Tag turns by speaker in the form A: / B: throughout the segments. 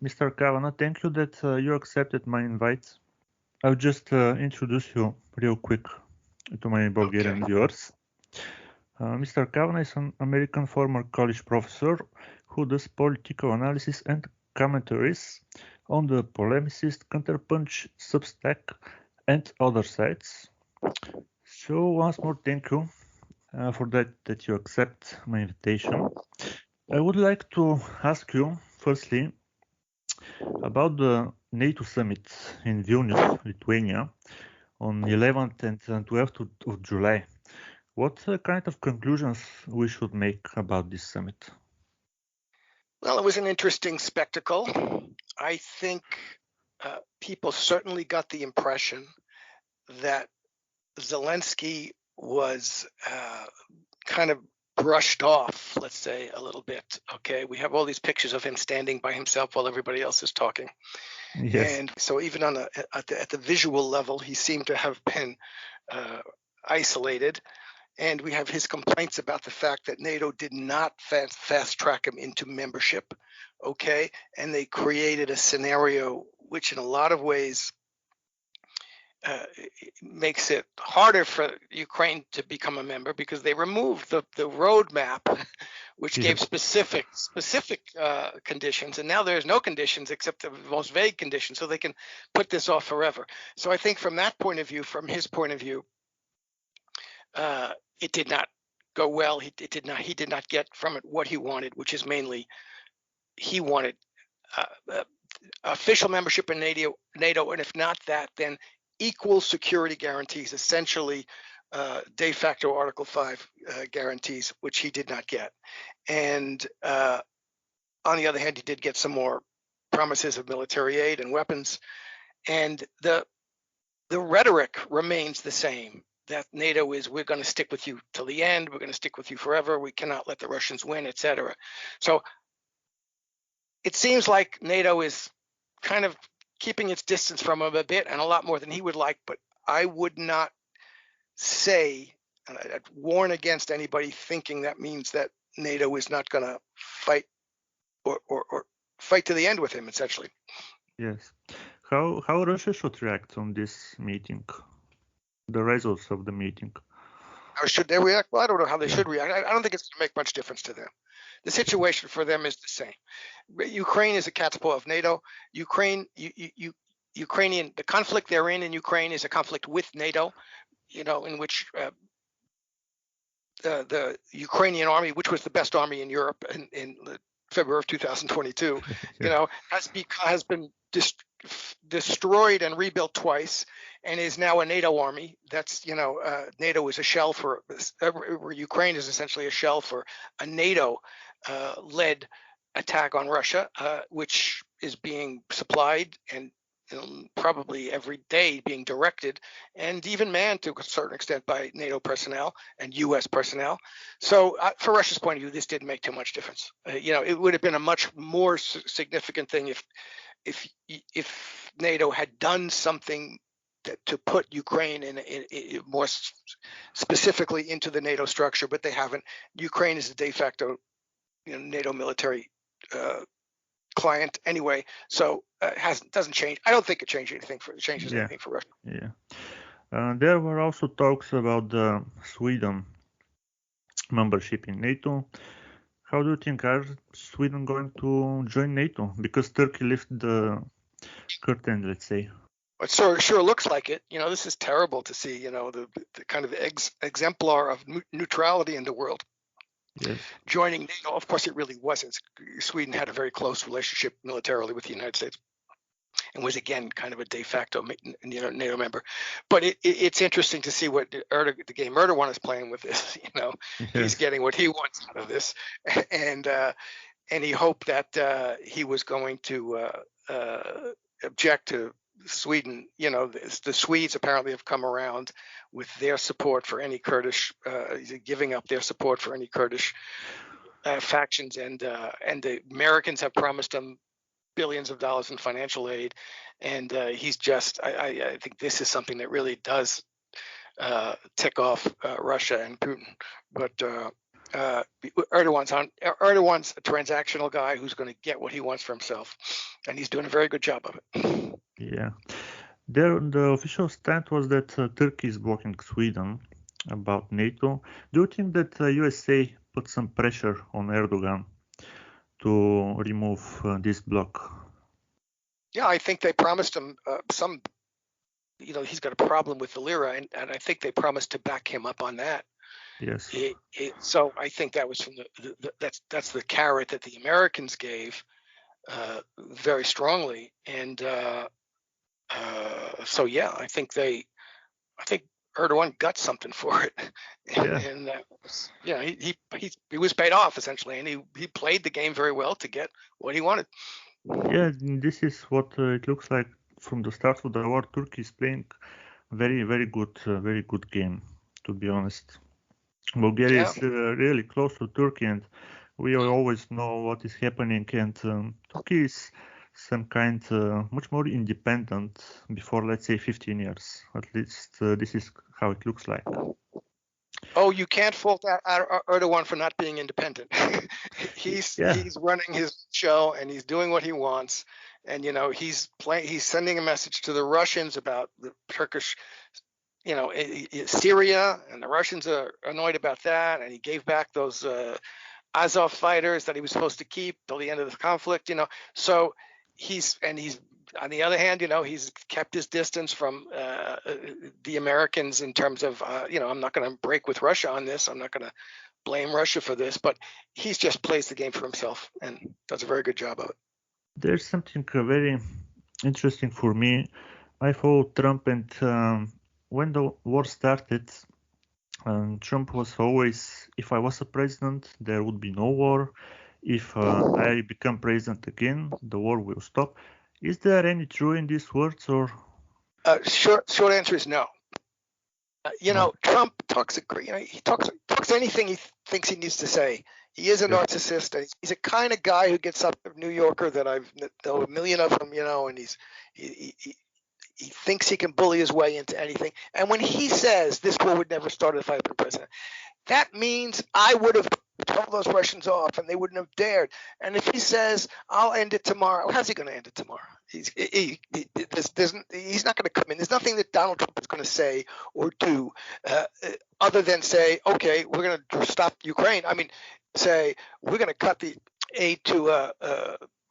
A: Mr. Kavana, thank you that you accepted my invite. I'll just introduce you real quick to my Bulgarian viewers. Mr. Kavana is an American former college professor who does political analysis and commentaries on the Polemicist, Counterpunch, Substack, and other sites. So once more, thank you for that you accept my invitation. I would like to ask you, firstly, about the NATO summit in Vilnius, Lithuania, on 11th and 12th of July. What kind of conclusions we should make about this summit?
B: Well, it was an interesting spectacle. I think people certainly got the impression that Zelensky was kind of brushed off, let's say, a little bit. Okay, we have all these pictures of him standing by himself while everybody else is talking.
A: Yes.
B: And so even on at the visual level, he seemed to have been isolated. And we have his complaints about the fact that NATO did not fast track him into membership, okay? And they created a scenario which in a lot of ways makes it harder for Ukraine to become a member, because they removed the roadmap, which gave specific conditions, and now there's no conditions except the most vague conditions, so they can put this off forever. So I think from that point of view, from his point of view, it did not go well. He did not get from it what he wanted, which is mainly he wanted official membership in NATO, and if not that, then equal security guarantees, essentially de facto Article 5 guarantees, which he did not get. And on the other hand, he did get some more promises of military aid and weapons. And the rhetoric remains the same, that NATO is, we're going to stick with you till the end, we're going to stick with you forever, we cannot let the Russians win, etc. So it seems like NATO is kind of keeping its distance from him a bit, and a lot more than he would like, but I would not say, and I'd warn against anybody thinking that means that NATO is not going to fight or fight to the end with him, essentially.
A: Yes. How Russia should react on this meeting? The results of the meeting.
B: How should they react? Well, I don't know how they should react. I don't think it's going to make much difference to them. The situation for them is the same. Ukraine is a catapult of NATO. Ukrainian, the conflict they're in Ukraine is a conflict with NATO, in which the Ukrainian army, which was the best army in Europe in February of 2022, has been destroyed and rebuilt twice, and is now a NATO army. That's NATO is a shell for Ukraine is essentially a shell for a NATO led attack on Russia, which is being supplied and probably every day being directed and even manned to a certain extent by NATO personnel and U.S. personnel. So for Russia's point of view, this didn't make too much difference. It would have been a much more significant thing if NATO had done something to put Ukraine in more specifically into the NATO structure, but they haven't. Ukraine is a de facto NATO military client anyway, so doesn't change. I don't think it changes anything for Russia.
A: Yeah, there were also talks about Sweden membership in NATO. How do you think, are Sweden going to join NATO? Because Turkey lifted the curtain, let's say.
B: It sure looks like it. This is terrible to see. The kind of exemplar of neutrality in the world.
A: Yes.
B: Joining NATO. Of course, it really wasn't. Sweden had a very close relationship militarily with the United States, and was again kind of a de facto NATO member. But it's interesting to see what the game Erdogan is playing with this.
A: Yes.
B: He's getting what he wants out of this, and he hoped that he was going to object to Sweden. The Swedes apparently have come around with their support for any Kurdish, giving up their support for any Kurdish factions, and the Americans have promised them billions of dollars in financial aid, and he's just. I think this is something that really does tick off Russia and Putin. But Erdogan's a transactional guy who's going to get what he wants for himself, and he's doing a very good job of it.
A: Yeah. The official stand was that Turkey is blocking Sweden about NATO. Do you think that USA put some pressure on Erdogan to remove this block?
B: Yeah, I think they promised him some. He's got a problem with the lira, and I think they promised to back him up on that.
A: Yes.
B: So I think that was from that's the carrot that the Americans gave very strongly, and so yeah, I think Erdogan got something for it, and he was paid off essentially, and he played the game very well to get what he wanted.
A: Yeah, this is what it looks like from the start of the war. Turkey is playing very good game, to be honest. Bulgaria is really close to Turkey, and we always know what is happening, and Turkey is some kind much more independent before, let's say, 15 years. At least this is how it looks like.
B: Oh, you can't fault Erdogan for not being independent. He's running his show, and he's doing what he wants, and he's sending a message to the Russians about the Turkish, Syria, and the Russians are annoyed about that, and he gave back those Azov fighters that he was supposed to keep till the end of the conflict. So he's on the other hand, he's kept his distance from the Americans in terms of, I'm not going to break with Russia on this. I'm not going to blame Russia for this, but he just plays the game for himself and does a very good job of it.
A: There's something very interesting for me. I follow Trump, and when the war started, Trump was always, if I was a president, there would be no war. If I become president again, the war will stop. Is there any truth in these words, or?
B: Short answer is no. Trump talks. He talks anything he thinks he needs to say. He is a narcissist. And he's a kind of guy who gets up, a New Yorker that I've known a million of them, and he thinks he can bully his way into anything. And when he says this war would never start if I had been president, that means I would have told those Russians off and they wouldn't have dared. And if he says, I'll end it tomorrow, how's he going to end it tomorrow? He's not going to come in. There's nothing that Donald Trump is going to say or do other than say, okay, we're going to stop Ukraine. I mean, say, we're going to cut the aid to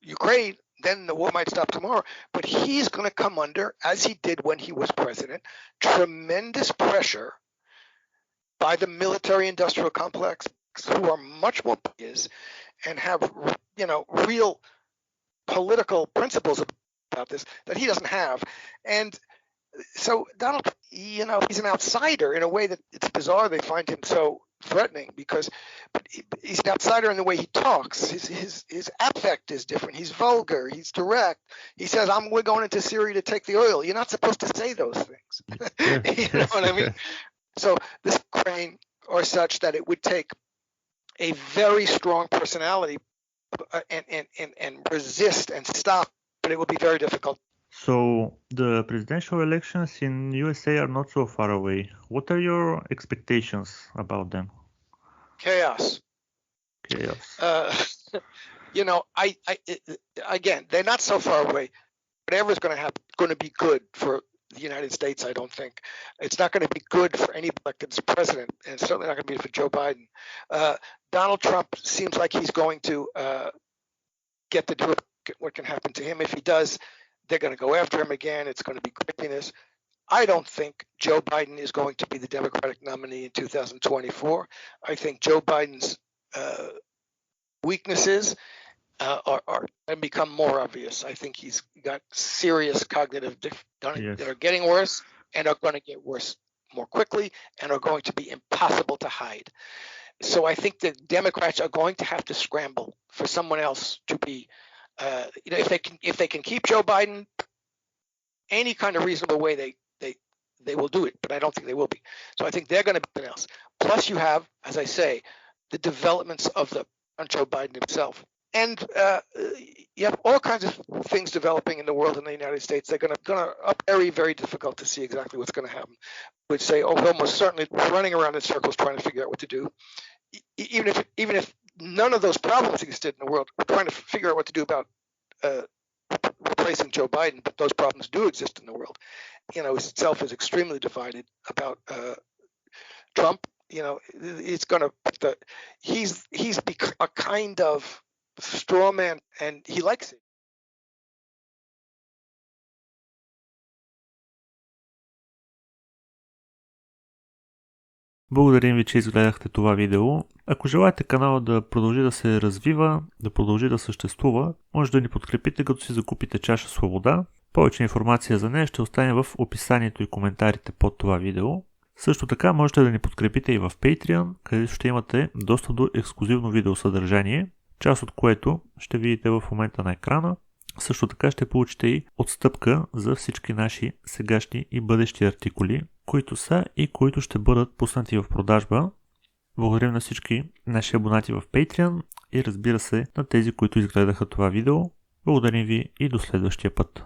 B: Ukraine, then the war might stop tomorrow. But he's going to come under, as he did when he was president, tremendous pressure by the military-industrial complex, who are much more biased and have, real political principles about this that he doesn't have. And so Donald, he's an outsider in a way that it's bizarre they find him so threatening, because he's an outsider in the way he talks. His affect is different. He's vulgar. He's direct. He says, we're going into Syria to take the oil. You're not supposed to say those things. You know what I mean? So this Ukraine are such that it would take a very strong personality and resist and stop, but it would be very difficult.
A: So the presidential elections in USA are not so far away. What are your expectations about them?
B: Chaos. Again, they're not so far away. Whatever's going to happen is going to be good for the United States, I don't think. It's not going to be good for any elected president, and it's certainly not going to be for Joe Biden. Donald Trump seems like he's going to get to do what can happen to him. If he does, they're going to go after him again. It's going to be craziness. I don't think Joe Biden is going to be the Democratic nominee in 2024. I think Joe Biden's weaknesses are and become more obvious. I think he's got serious cognitive that are getting worse and are going to get worse more quickly and are going to be impossible to hide. So I think the Democrats are going to have to scramble for someone else to be, if they can keep Joe Biden, any kind of reasonable way they will do it, but I don't think they will be. So I think they're going to be something else. Plus you have, as I say, the developments of Joe Biden himself. And you have all kinds of things developing in the world in the United States. They're going to very, very difficult to see exactly what's going to happen. Would say, he'll most certainly running around in circles trying to figure out what to do. even if none of those problems existed in the world, we're trying to figure out what to do about replacing Joe Biden, but those problems do exist in the world. Itself is extremely divided about Trump. It's going to put he's a kind of straw man, and he likes it.
A: Благодарим ви, че изгледахте това видео. Ако желаете канала да продължи да се развива, да продължи да съществува, може да ни подкрепите, като си закупите чаша с вода. Повече информация за нея ще остане в описанието и коментарите под това видео. Също така можете да ни подкрепите и в Patreon, където ще имате достъп до ексклузивно видеосъдържание, част от което ще видите в момента на екрана. Също така ще получите и отстъпка за всички наши сегашни и бъдещи артикули, които са и които ще бъдат пуснати в продажба. Благодарим на всички наши абонати в Patreon и разбира се на тези, които изгледаха това видео. Благодарим ви и до следващия път.